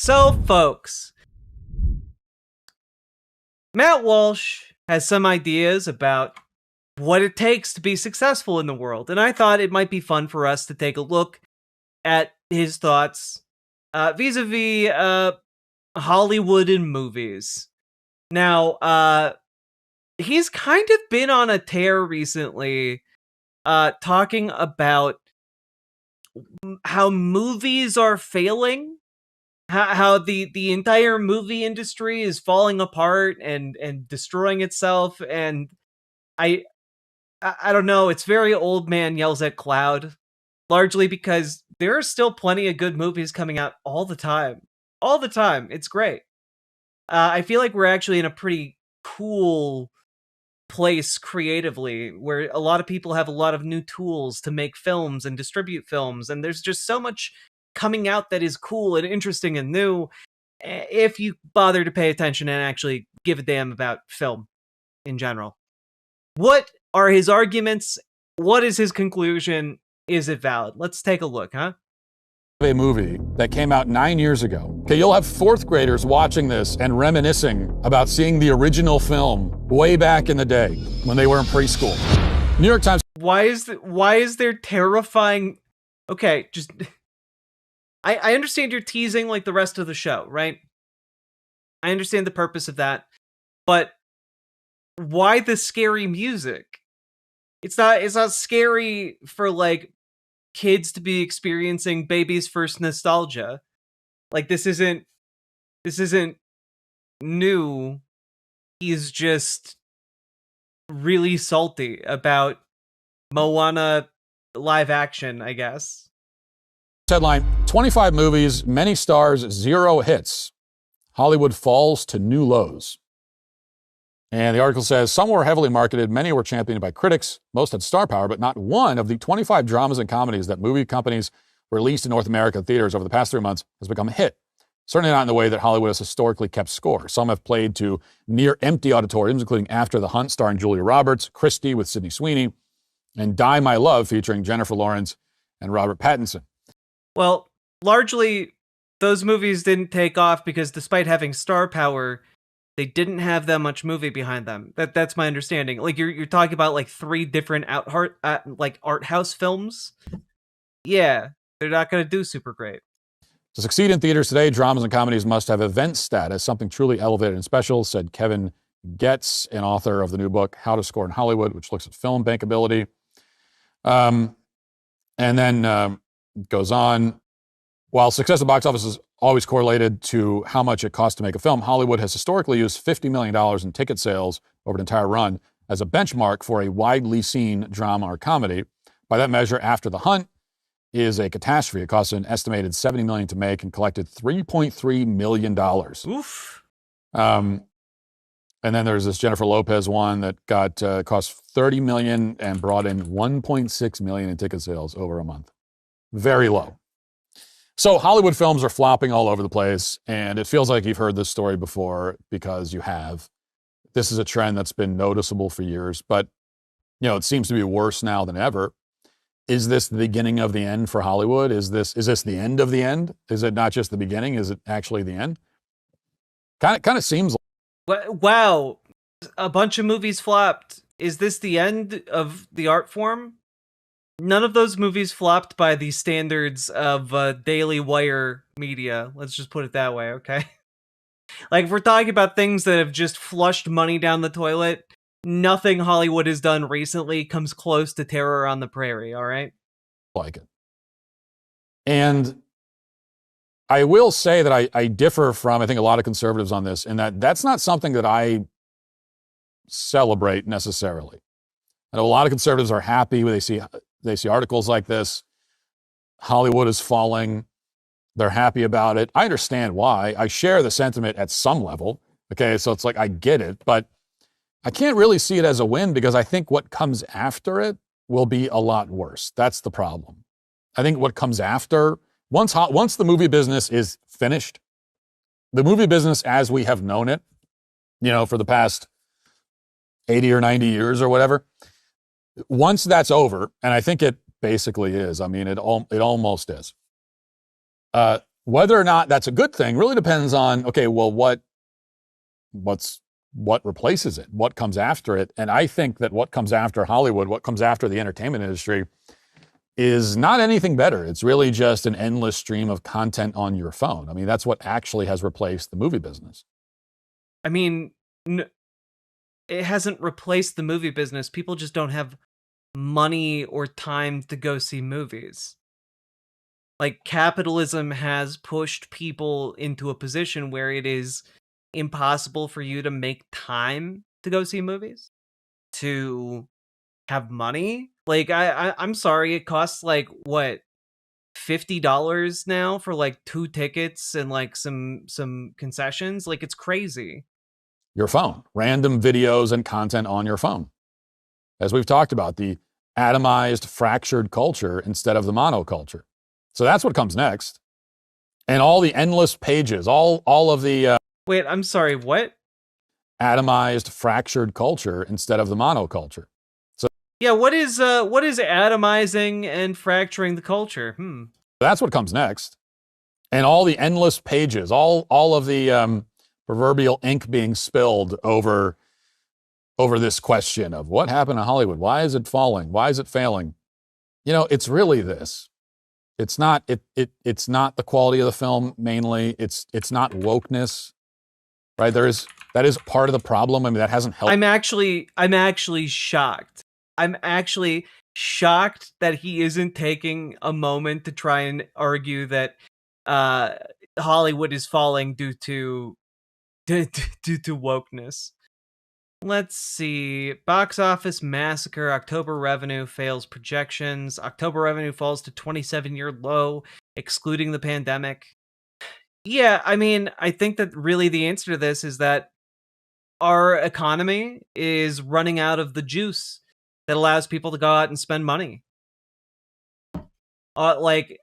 So, folks, Matt Walsh has some ideas about what it takes to be successful in the world, and I thought it might be fun for us to take a look at his thoughts vis-a-vis Hollywood and movies. Now, he's kind of been on a tear recently, talking about how movies are failing, how the entire movie industry is falling apart and destroying itself. And I don't know, it's very old man yells at cloud, largely because there are still plenty of good movies coming out all the time. It's great. I feel like we're actually in a pretty cool place creatively, where a lot of people have a lot of new tools to make films and distribute films, and there's just so much coming out that is cool and interesting and new, if you bother to pay attention and actually give a damn about film in general. What are his arguments? What is his conclusion? Is it valid? Let's take a look, huh? A movie that came out 9 years ago. Okay, you'll have fourth graders watching this and reminiscing about seeing the original film way back in the day when they were in preschool. New York Times. Why is there terrifying? Okay, just I understand you're teasing like the rest of the show, right? I understand the purpose of that, but why the scary music? It's not scary for like kids to be experiencing baby's first nostalgia. Like this isn't new. He's just really salty about Moana live action, I guess. Headline: 25 movies, many stars, 0 hits. Hollywood falls to new lows. And the article says, some were heavily marketed, many were championed by critics, most had star power, but not one of the 25 dramas and comedies that movie companies released in North American theaters over the past 3 months has become a hit. Certainly not in the way that Hollywood has historically kept score. Some have played to near-empty auditoriums, including After the Hunt, starring Julia Roberts, Christie with Sydney Sweeney, and Die My Love, featuring Jennifer Lawrence and Robert Pattinson. Well, largely, those movies didn't take off because despite having star power, they didn't have that much movie behind them. That's my understanding. Like you're talking about like 3 different art house films. Yeah, they're not going to do super great. To succeed in theaters today, dramas and comedies must have event status, something truly elevated and special, said Kevin Getz, an author of the new book, How to Score in Hollywood, which looks at film bankability. And then goes on. While success at the box office is always correlated to how much it costs to make a film, Hollywood has historically used $50 million in ticket sales over an entire run as a benchmark for a widely seen drama or comedy. By that measure, After the Hunt is a catastrophe. It cost an estimated $70 million to make and collected $3.3 million. Oof. And then there's this Jennifer Lopez one that cost $30 million and brought in $1.6 million in ticket sales over a month. Very low. So Hollywood films are flopping all over the place, and it feels like you've heard this story before because you have. This is a trend that's been noticeable for years, but it seems to be worse now than ever. Is this the beginning of the end for Hollywood? Is this the end of the end? Is it not just the beginning? Is it actually the end? Kind of seems like. Wow, a bunch of movies flopped. Is this the end of the art form? None of those movies flopped by the standards of Daily Wire media. Let's just put it that way, okay? Like, if we're talking about things that have just flushed money down the toilet, nothing Hollywood has done recently comes close to Terror on the Prairie, all right? Like it. And I will say that I differ from, I think, a lot of conservatives on this, in that that's not something that I celebrate necessarily. I know a lot of conservatives are happy when they see articles like this. Hollywood is falling. They're happy about it. I understand why. I share the sentiment at some level. Okay, so it's like I get it, but I can't really see it as a win because I think what comes after it will be a lot worse. That's the problem. I think what comes after, once the movie business is finished, the movie business as we have known it, for the past 80 or 90 years or whatever, once that's over, and I think it basically is, I mean, it almost is. Whether or not that's a good thing really depends on, okay, well, what replaces it? What comes after it? And I think that what comes after Hollywood, what comes after the entertainment industry is not anything better. It's really just an endless stream of content on your phone. I mean, that's what actually has replaced the movie business. I mean, it hasn't replaced the movie business. People just don't have money or time to go see movies. Like, capitalism has pushed people into a position where it is impossible for you to make time to go see movies, to have money. Like, I'm sorry, it costs like what, $50 now for like 2 tickets and like some concessions. Like, it's crazy. Your phone, random videos and content on your phone. As we've talked about, the atomized, fractured culture instead of the monoculture. So that's what comes next. And all the endless pages, all of the Wait, I'm sorry, what? atomized, fractured culture instead of the monoculture. So Yeah, what is atomizing and fracturing the culture? that's what comes next. And all the endless pages, all of the proverbial ink being spilled over this question of what happened to Hollywood? Why is it falling? Why is it failing? You know, it's really this. It's not it's not the quality of the film mainly. It's not wokeness, right? That is part of the problem. I mean, that hasn't helped. I'm actually shocked. I'm actually shocked that he isn't taking a moment to try and argue that Hollywood is falling due to wokeness. Let's see. Box office massacre. October revenue fails projections. October revenue falls to 27-year low, excluding the pandemic. Yeah, I mean, I think that really the answer to this is that our economy is running out of the juice that allows people to go out and spend money. Like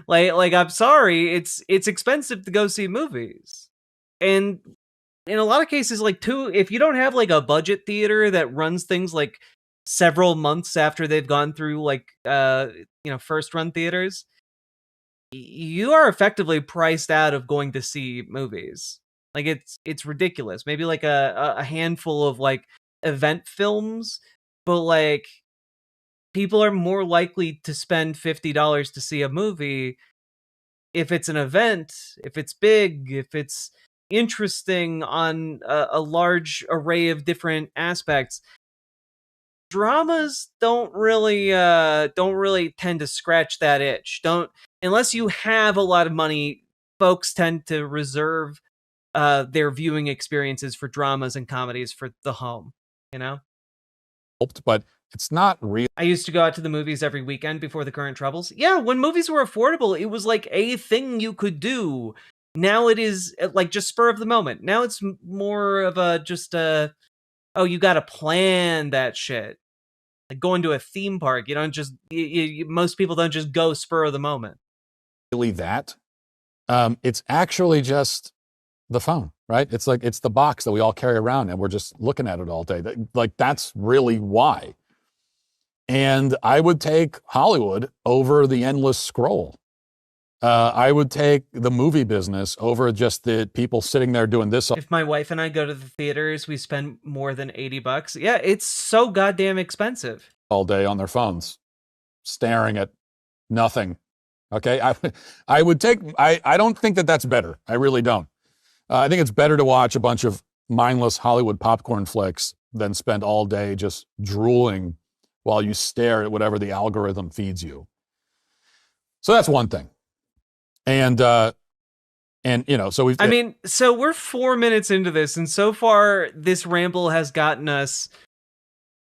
I'm sorry, it's expensive to go see movies. And in a lot of cases, like, too, if you don't have like a budget theater that runs things like several months after they've gone through like first run theaters, you are effectively priced out of going to see movies. Like, it's ridiculous. Maybe like a handful of like event films, but like people are more likely to spend $50 to see a movie if it's an event, if it's big, if it's interesting on a large array of different aspects. Dramas don't really tend to scratch that itch. Don't, unless you have a lot of money. Folks tend to reserve their viewing experiences for dramas and comedies for the home, you know? But it's not real. I used to go out to the movies every weekend before the current troubles. Yeah, when movies were affordable, it was like a thing you could do. Now it is like just spur of the moment. Now it's more of a just oh, you got to plan that shit. Like going to a theme park, you don't just most people don't just go spur of the moment. Really that. It's actually just the phone, right? It's like it's the box that we all carry around and we're just looking at it all day. Like that's really why. And I would take Hollywood over the endless scroll. I would take the movie business over just the people sitting there doing this. If my wife and I go to the theaters, we spend more than $80. Yeah, it's so goddamn expensive. All day on their phones, staring at nothing. Okay, I would take. I don't think that that's better. I really don't. I think it's better to watch a bunch of mindless Hollywood popcorn flicks than spend all day just drooling while you stare at whatever the algorithm feeds you. So that's one thing. And you know, so I mean, so we're 4 minutes into this, and so far this ramble has gotten us.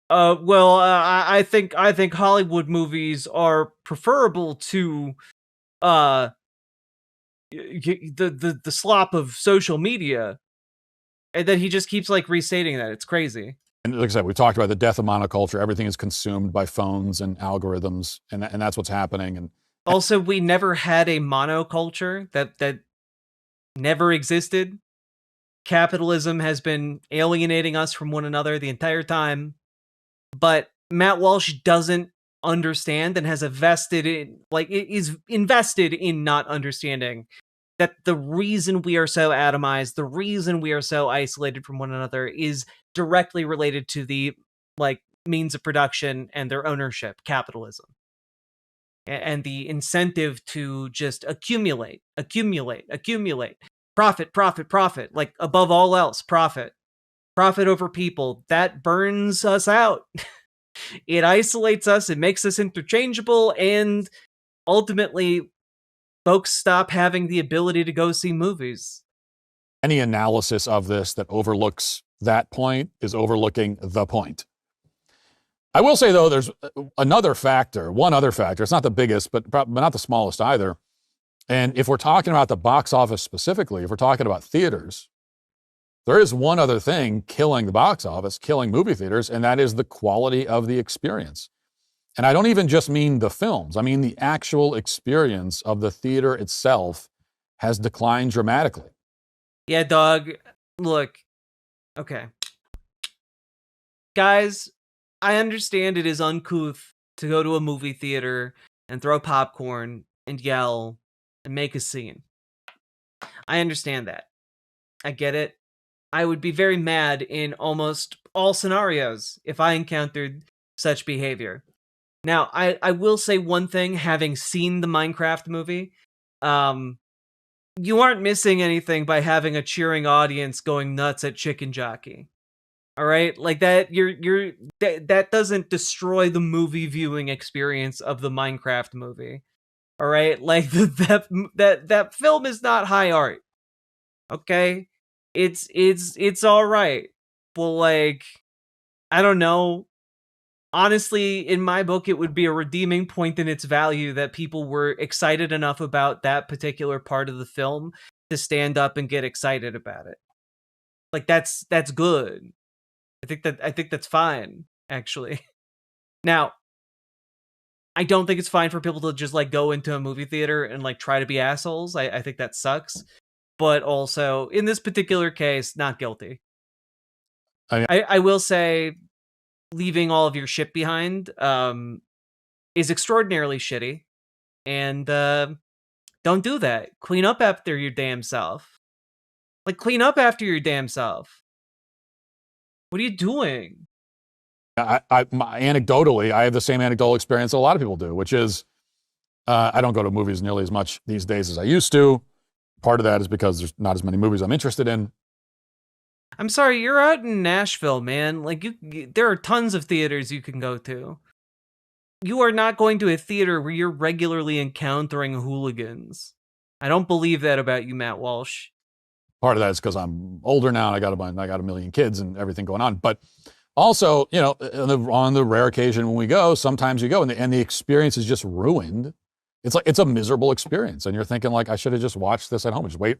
I think Hollywood movies are preferable to the slop of social media, and then he just keeps like restating that. It's crazy. And like I said, we talked about the death of monoculture. Everything is consumed by phones and algorithms, and that's what's happening. And also, we never had a monoculture that never existed. Capitalism has been alienating us from one another the entire time. But Matt Walsh doesn't understand and has a vested in, like, is invested in not understanding that the reason we are so atomized, the reason we are so isolated from one another is directly related to the, like, means of production and their ownership, capitalism. And the incentive to just accumulate, accumulate, accumulate. Profit, profit, profit. Like, above all else, profit. Profit over people. That burns us out. It isolates us, it makes us interchangeable, and ultimately, folks stop having the ability to go see movies. Any analysis of this that overlooks that point is overlooking the point. I will say, though, there's another factor, one other factor. It's not the biggest, but not the smallest either. And if we're talking about the box office specifically, if we're talking about theaters, there is one other thing killing the box office, killing movie theaters, and that is the quality of the experience. And I don't even just mean the films. I mean the actual experience of the theater itself has declined dramatically. Yeah, dog. Look. Okay. Guys, I understand it is uncouth to go to a movie theater and throw popcorn and yell and make a scene. I understand that. I get it. I would be very mad in almost all scenarios if I encountered such behavior. Now, I will say one thing, having seen the Minecraft movie, you aren't missing anything by having a cheering audience going nuts at Chicken Jockey. All right, like that. That doesn't destroy the movie viewing experience of the Minecraft movie. All right, like that film is not high art. Okay, it's all right, but like, I don't know. Honestly, in my book, it would be a redeeming point in its value that people were excited enough about that particular part of the film to stand up and get excited about it. Like, that's good. I think that's fine, actually. Now, I don't think it's fine for people to just like go into a movie theater and like try to be assholes. I think that sucks. But also, in this particular case, not guilty. I will say, leaving all of your shit behind is extraordinarily shitty. And don't do that. Clean up after your damn self. Like, clean up after your damn self. What are you doing? Anecdotally, I have the same anecdotal experience a lot of people do, which is I don't go to movies nearly as much these days as I used to. Part of that is because there's not as many movies I'm interested in. I'm sorry, you're out in Nashville, man. Like, there are tons of theaters you can go to. You are not going to a theater where you're regularly encountering hooligans. I don't believe that about you, Matt Walsh. Part of that is because I'm older now and I got a million kids and everything going on. But also, you know, on the rare occasion when we go, sometimes you go and the experience is just ruined. It's like, it's a miserable experience. And you're thinking like, I should have just watched this at home. Just wait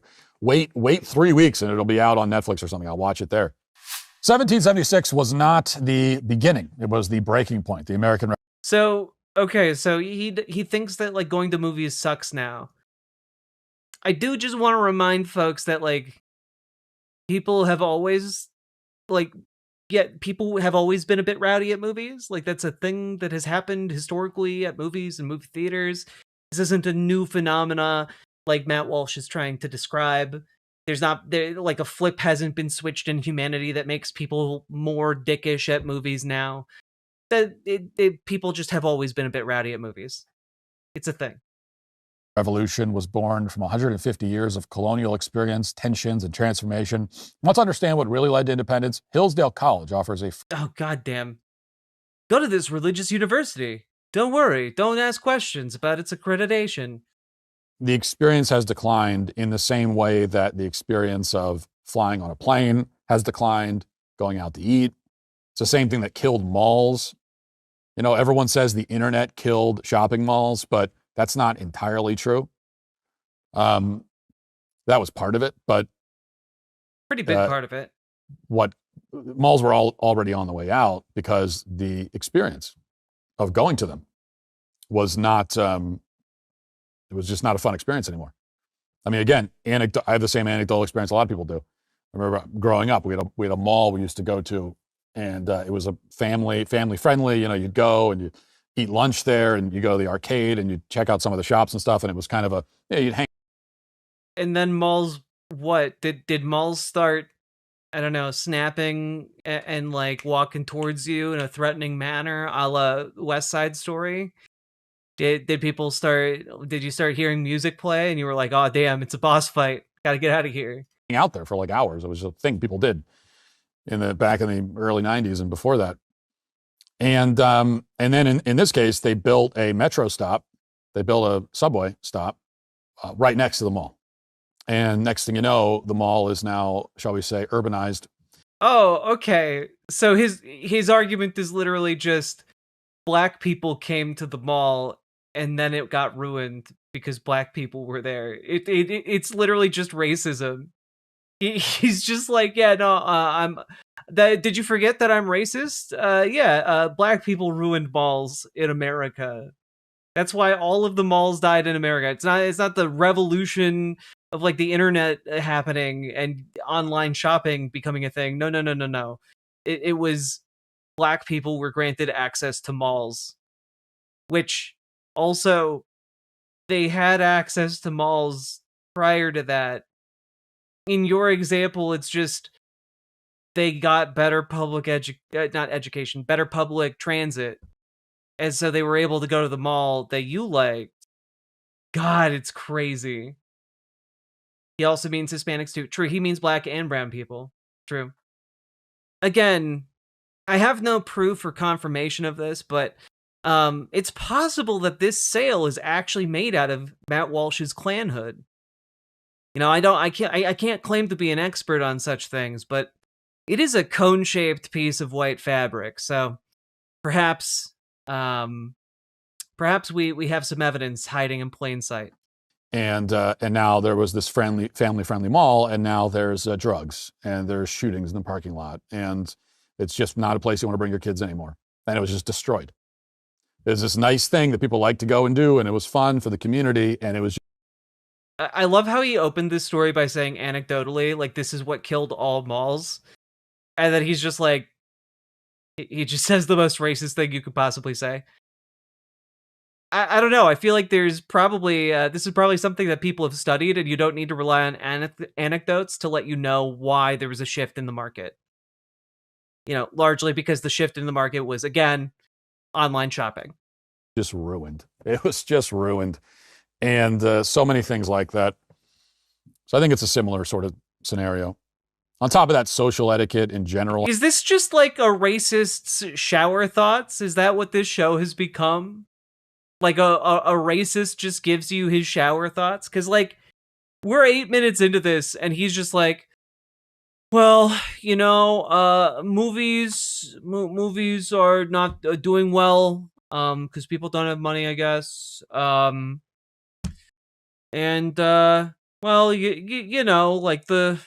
3 weeks and it'll be out on Netflix or something. I'll watch it there. 1776 was not the beginning. It was the breaking point, the American. So, okay, so he thinks that like going to movies sucks now. I do just want to remind folks that like people have always people have always been a bit rowdy at movies. Like, that's a thing that has happened historically at movies and movie theaters. This isn't a new phenomena like Matt Walsh is trying to describe. There's not like a flip hasn't been switched in humanity that makes people more dickish at movies now. People just have always been a bit rowdy at movies. It's a thing. Revolution was born from 150 years of colonial experience, tensions, and transformation. Want to understand what really led to independence? Hillsdale College offers a... Oh, goddamn. Go to this religious university. Don't worry. Don't ask questions about its accreditation. The experience has declined in the same way that the experience of flying on a plane has declined, going out to eat. It's the same thing that killed malls. You know, everyone says the internet killed shopping malls, but that's not entirely true. That was part of it, but pretty big part of it. What malls were already on the way out because the experience of going to them was not. It was just not a fun experience anymore. I mean, again, I have the same anecdotal experience a lot of people do. I remember growing up, we had a mall we used to go to, and it was a family friendly. You know, you'd go and eat lunch there, and you go to the arcade and you check out some of the shops and stuff, and it was kind of a, yeah, you'd hang. And then malls, what did malls start? I don't know, snapping and like walking towards you in a threatening manner, a la West Side Story. Did people start? Did you start hearing music play and you were like, "Oh damn, it's a boss fight. Got to get out of here." Out there for like hours. It was a thing people did back in the early 90s and before that. And then in this case, they built a metro stop. They built a subway stop right next to the mall. And next thing you know, the mall is now, shall we say, urbanized. Oh, okay. So his argument is literally just black people came to the mall and then it got ruined because black people were there. It's literally just racism. He's just like, yeah, no, I'm. Did you forget that I'm racist? Yeah, black people ruined malls in America. That's why all of the malls died in America. It's not the revolution of like the internet happening and online shopping becoming a thing. No, no, no, no, no. It was black people were granted access to malls, which also they had access to malls prior to that. In your example, it's just they got better not education, better public transit. And so they were able to go to the mall that you liked. God, it's crazy. He also means Hispanics too. True, he means black and brown people. True. Again, I have no proof or confirmation of this, but it's possible that this sale is actually made out of Matt Walsh's Klan hood. You know, I can't claim to be an expert on such things, but it is a cone-shaped piece of white fabric, so perhaps we have some evidence hiding in plain sight. And now there was this family-friendly mall, and now there's drugs, and there's shootings in the parking lot, and it's just not a place you want to bring your kids anymore. And it was just destroyed. There's this nice thing that people like to go and do, and it was fun for the community, and it was. I love how he opened this story by saying anecdotally, like, this is what killed all malls. And then he's just like, he just says the most racist thing you could possibly say. I don't know. I feel like there's probably, this is probably something that people have studied, and you don't need to rely on anecdotes to let you know why there was a shift in the market. You know, largely because the shift in the market was, again, online shopping. Just ruined. It was just ruined. And so many things like that. So I think it's a similar sort of scenario. On top of that, social etiquette in general. Is this just like a racist's shower thoughts? Is that what this show has become? Like a racist just gives you his shower thoughts? Because like, we're 8 minutes into this and he's just like, well, you know, movies are not doing well because people don't have money, I guess. And well, you know, like the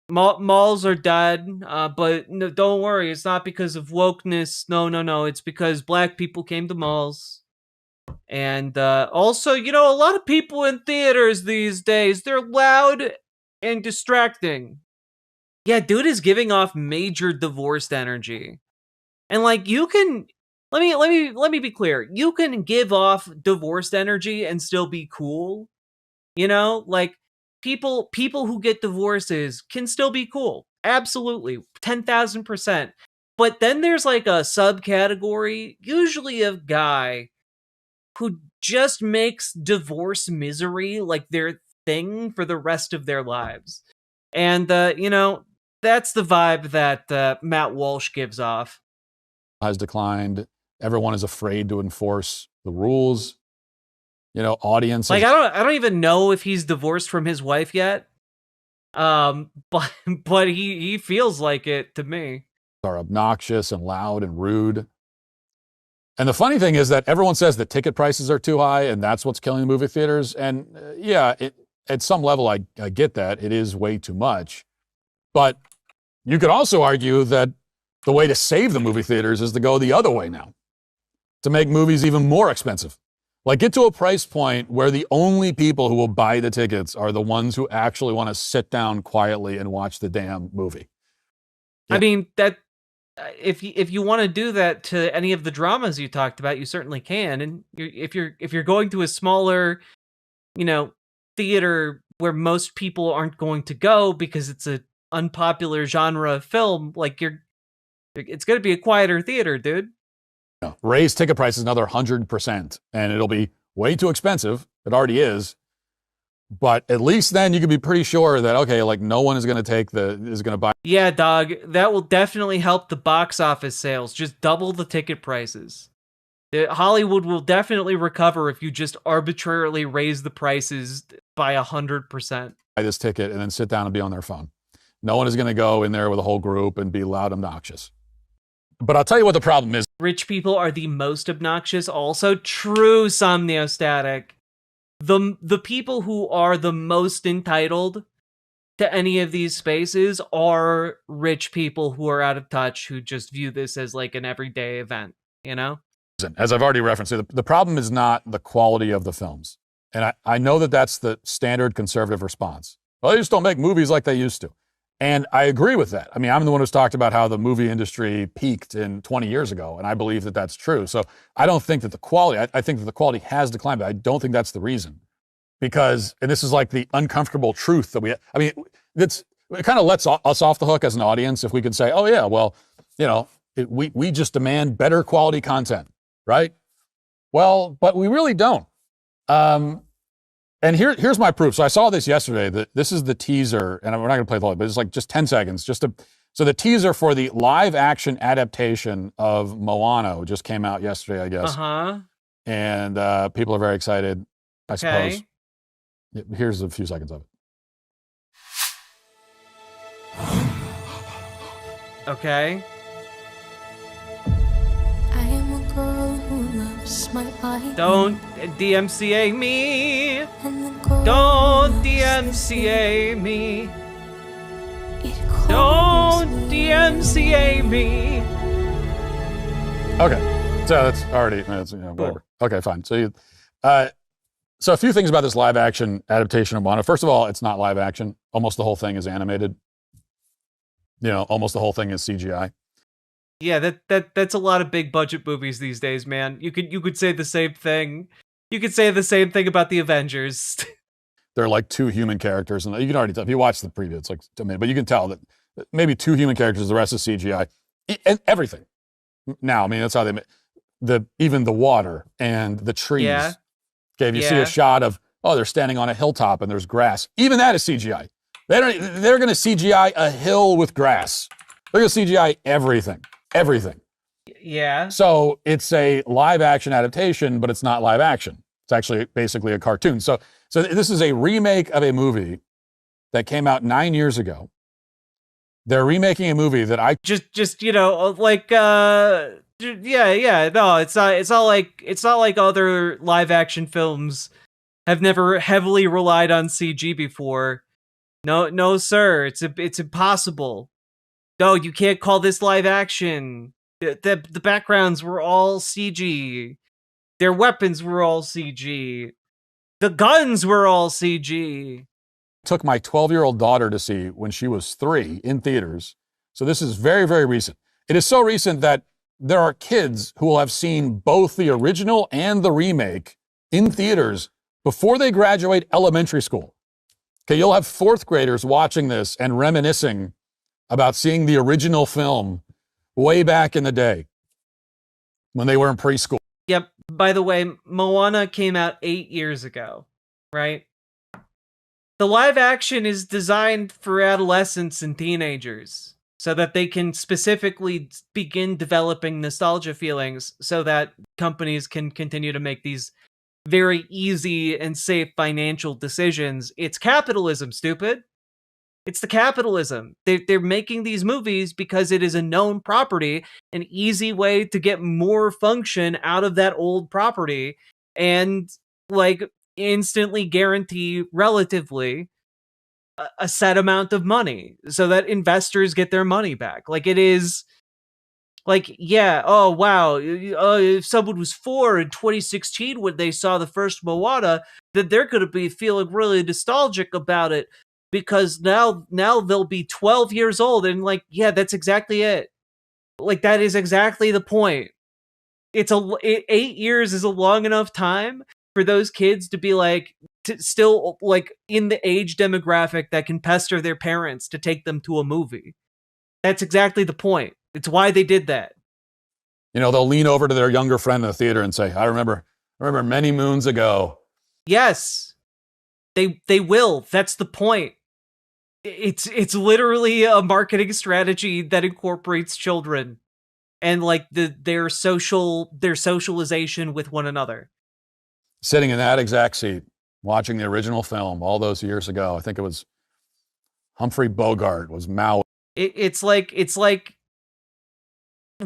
malls are dead, but no, don't worry, it's not because of wokeness. No, it's because black people came to malls. And also, you know, a lot of people in theaters these days, they're loud and distracting. Yeah, dude is giving off major divorced energy. And like, you can let me be clear. You can give off divorced energy and still be cool. You know, like people who get divorces can still be cool. Absolutely. 10,000%. But then there's like a subcategory, usually of guy who just makes divorce misery like their thing for the rest of their lives. And you know, that's the vibe that Matt Walsh gives off. Has declined. Everyone is afraid to enforce the rules. You know, audiences. Like I don't even know if he's divorced from his wife yet. But he feels like it to me. Are obnoxious and loud and rude. And the funny thing is that everyone says that ticket prices are too high and that's what's killing the movie theaters. And yeah, at some level, I get that. It is way too much. But you could also argue that the way to save the movie theaters is to go the other way now, to make movies even more expensive. Like, get to a price point where the only people who will buy the tickets are the ones who actually want to sit down quietly and watch the damn movie. Yeah. I mean, if you want to do that to any of the dramas you talked about, you certainly can. And if you're going to a smaller, you know, theater where most people aren't going to go because it's a unpopular genre of film, like it's going to be a quieter theater, dude. Raise ticket prices another 100%, and it'll be way too expensive. It already is. But at least then you can be pretty sure that, okay, like no one is going to buy. Yeah, dog, that will definitely help the box office sales. Just double the ticket prices. Hollywood will definitely recover if you just arbitrarily raise the prices by 100%. Buy this ticket and then sit down and be on their phone. No one is going to go in there with a whole group and be loud, obnoxious. But I'll tell you what the problem is. Rich people are the most obnoxious. Also true, Somniostatic. The people who are the most entitled to any of these spaces are rich people who are out of touch, who just view this as like an everyday event, you know? As I've already referenced, the problem is not the quality of the films. And I know that that's the standard conservative response. Well, they just don't make movies like they used to. And I agree with that. I mean, I'm the one who's talked about how the movie industry peaked in 20 years ago, and I believe that that's true. So I don't think that the quality, I think that the quality has declined, but I don't think that's the reason. Because, and this is like the uncomfortable truth that it kind of lets us off the hook as an audience if we can say, oh yeah, well, you know, we just demand better quality content, right? Well, but we really don't. And here's my proof. So I saw this yesterday. That this is the teaser, and we're not going to play the whole, but it's like just 10 seconds. So the teaser for the live action adaptation of Moana just came out yesterday, I guess. And people are very excited, I suppose. Here's a few seconds of it. Okay. I am a girl who loves my life. Don't DMCA me. Don't DMCA me. Don't DMCA me. Okay, so that's already, whatever. Okay, fine. So so a few things about this live action adaptation of Moana. First of all, it's not live action. Almost the whole thing is animated. Almost the whole thing is CGI. Yeah, that's a lot of big budget movies these days, man. You could say the same thing. You could say the same thing about the Avengers. There are like two human characters, and you can already tell if you watch the preview. It's like, but you can tell that maybe two human characters. The rest is CGI, and everything. Now, I mean, that's how they even the water and the trees. Yeah. Okay, if you see a shot of they're standing on a hilltop and there's grass. Even that is CGI. They're going to CGI a hill with grass. They're going to CGI everything. Everything. Yeah. So it's a live action adaptation, but it's not live action. It's actually basically a cartoon. So this is a remake of a movie that came out 9 years ago. They're remaking a movie that I just like no, it's not like other live action films have never heavily relied on CG before. No, sir, it's impossible. No, you can't call this live action. The backgrounds were all CG. Their weapons were all CG. The guns were all CG. Took my 12-year-old daughter to see when she was 3 in theaters. So this is very, very recent. It is so recent that there are kids who will have seen both the original and the remake in theaters before they graduate elementary school. Okay, you'll have 4th graders watching this and reminiscing about seeing the original film way back in the day when they were in preschool. Yep. By the way, Moana came out 8 years ago, right? The live action is designed for adolescents and teenagers so that they can specifically begin developing nostalgia feelings so that companies can continue to make these very easy and safe financial decisions. It's capitalism, stupid. It's the capitalism. They're making these movies because it is a known property, an easy way to get more function out of that old property, and like instantly guarantee relatively a set amount of money so that investors get their money back. Like it is like, yeah, oh wow, if someone was 4 in 2016 when they saw the first Moana, then they're going to be feeling really nostalgic about it because now they'll be 12 years old and like, yeah, that's exactly it. Like, that is exactly the point. 8 years is a long enough time for those kids to be like, still like in the age demographic that can pester their parents to take them to a movie. That's exactly the point. It's why they did that. You know, they'll lean over to their younger friend in the theater and say, I remember many moons ago. Yes. They will. That's the point. It's literally a marketing strategy that incorporates children and like their socialization with one another. Sitting in that exact seat, watching the original film all those years ago. I think it was Humphrey Bogart was Mao. It's like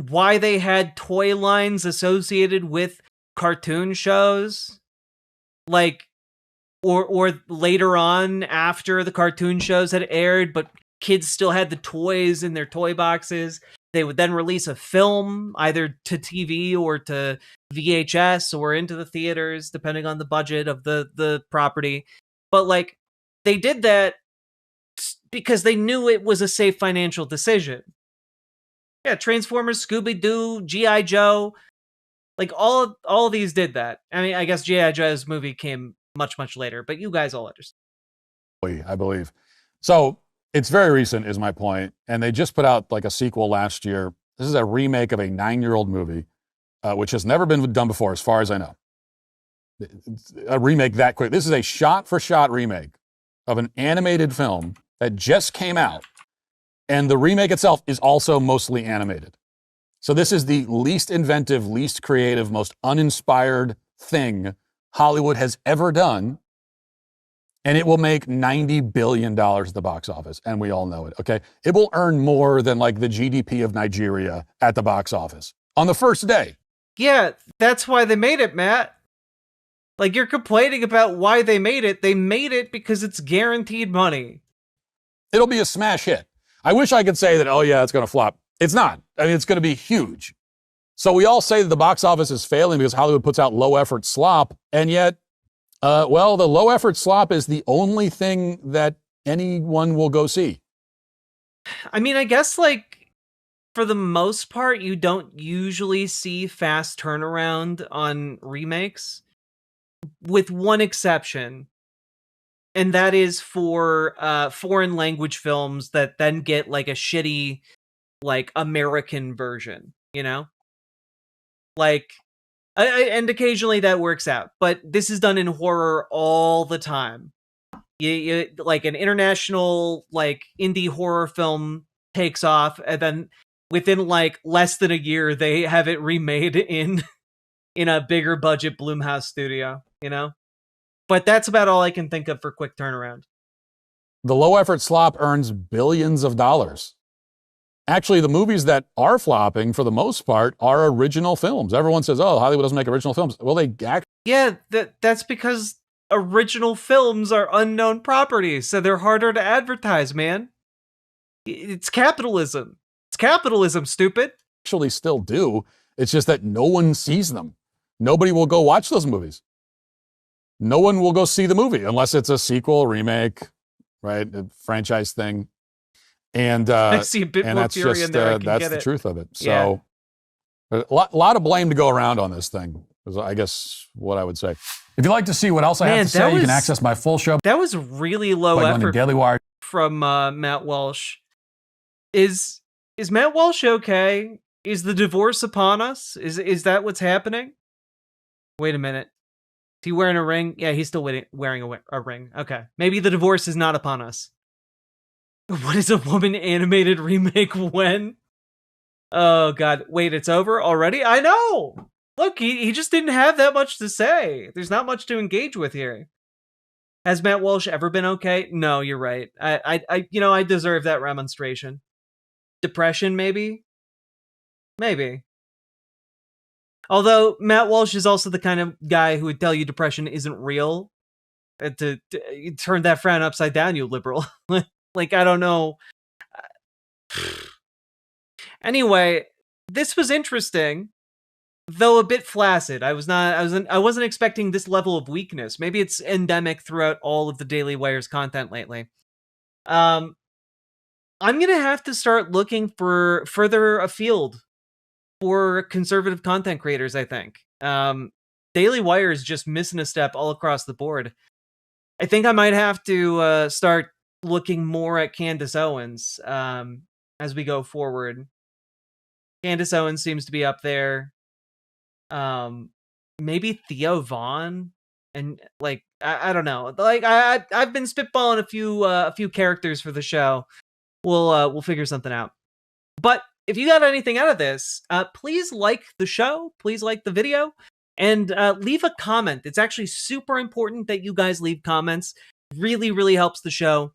why they had toy lines associated with cartoon shows, like, or later on after the cartoon shows had aired, but kids still had the toys in their toy boxes. They would then release a film either to TV or to VHS or into the theaters, depending on the budget of the property. But like, they did that because they knew it was a safe financial decision. Yeah, Transformers, Scooby-Doo, G.I. Joe, like all of these did that. I mean, I guess G.I. Joe's movie came much, much later, but you guys all understand. I believe. So it's very recent is my point. And they just put out like a sequel last year. This is a remake of a 9-year-old movie, which has never been done before, as far as I know. A remake that quick. This is a shot-for-shot remake of an animated film that just came out. And the remake itself is also mostly animated. So this is the least inventive, least creative, most uninspired thing Hollywood has ever done. And it will make $90 billion at the box office. And we all know it, okay? It will earn more than like the GDP of Nigeria at the box office on the first day. Yeah, that's why they made it, Matt. Like, you're complaining about why they made it. They made it because it's guaranteed money. It'll be a smash hit. I wish I could say that, oh yeah, it's going to flop. It's not. I mean, it's going to be huge. So we all say that the box office is failing because Hollywood puts out low-effort slop, and yet, well, the low-effort slop is the only thing that anyone will go see. I mean, I guess, like, for the most part, you don't usually see fast turnaround on remakes, with one exception. And that is for foreign language films that then get like a shitty, like, American version, you know? Like, and occasionally that works out, but this is done in horror all the time. You like an international, like, indie horror film takes off, and then within like less than a year, they have it remade in a bigger budget Blumhouse studio, you know? But that's about all I can think of for quick turnaround. The low-effort slop earns billions of dollars. Actually, the movies that are flopping, for the most part, are original films. Everyone says, oh, Hollywood doesn't make original films. Well, they actually... Yeah, that's because original films are unknown properties, so they're harder to advertise, man. It's capitalism. It's capitalism, stupid. Actually still do. It's just that no one sees them. Nobody will go watch those movies. No one will go see the movie unless it's a sequel, remake, right? A franchise thing. And I see a bit more fury in there. That's the truth of it. So a lot of blame to go around on this thing, is I guess what I would say. If you'd like to see what else I have to say, you can access my full show. That was really low effort Daily Wire from Matt Walsh. Is Matt Walsh okay? Is the divorce upon us? Is that what's happening? Wait a minute. Is he wearing a ring? Yeah, he's still wearing a ring. Okay. Maybe the divorce is not upon us. What is a woman animated remake when? Oh, God. Wait, it's over already? I know! Look, he just didn't have that much to say. There's not much to engage with here. Has Matt Walsh ever been okay? No, you're right. I deserve that remonstration. Depression, maybe? Maybe. Although Matt Walsh is also the kind of guy who would tell you depression isn't real. To turn that frown upside down, you liberal. Like, I don't know. Anyway, this was interesting, though a bit flaccid. I wasn't expecting this level of weakness. Maybe it's endemic throughout all of the Daily Wire's content lately. I'm going to have to start looking for further afield for conservative content creators, I think. Daily Wire is just missing a step all across the board. I think I might have to start looking more at Candace Owens as we go forward. Candace Owens seems to be up there. Maybe Theo Vaughn, and like I don't know. Like I've been spitballing a few characters for the show. We'll figure something out. But if you got anything out of this, please like the show, please like the video, and leave a comment. It's actually super important that you guys leave comments. Really, really helps the show.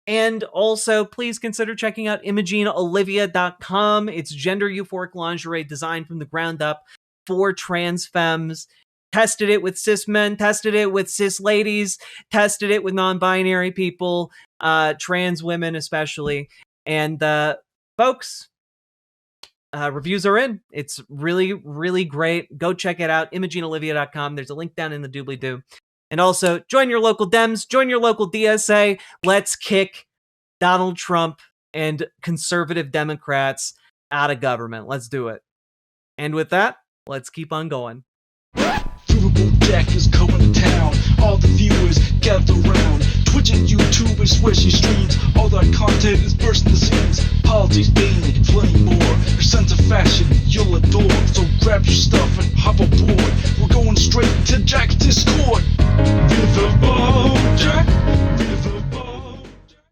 And also, please consider checking out ImogeneOlivia.com. It's gender euphoric lingerie designed from the ground up for trans femmes. Tested it with cis men, tested it with cis ladies, tested it with non-binary people, trans women especially. And folks, reviews are in. It's really, really great. Go check it out, ImogeneOlivia.com. There's a link down in the doobly-doo. And also, join your local Dems, join your local DSA. Let's kick Donald Trump and conservative Democrats out of government. Let's do it. And with that, let's keep on going. Riverboat Jack is coming to town. All the viewers gather round. Twitch and YouTube is where she streams. All that content is bursting the scenes. Politics, being flame more. Her sense of fashion you'll adore. So grab your stuff and hop aboard. We're going straight to Jack's Discord. Riverboat Jack,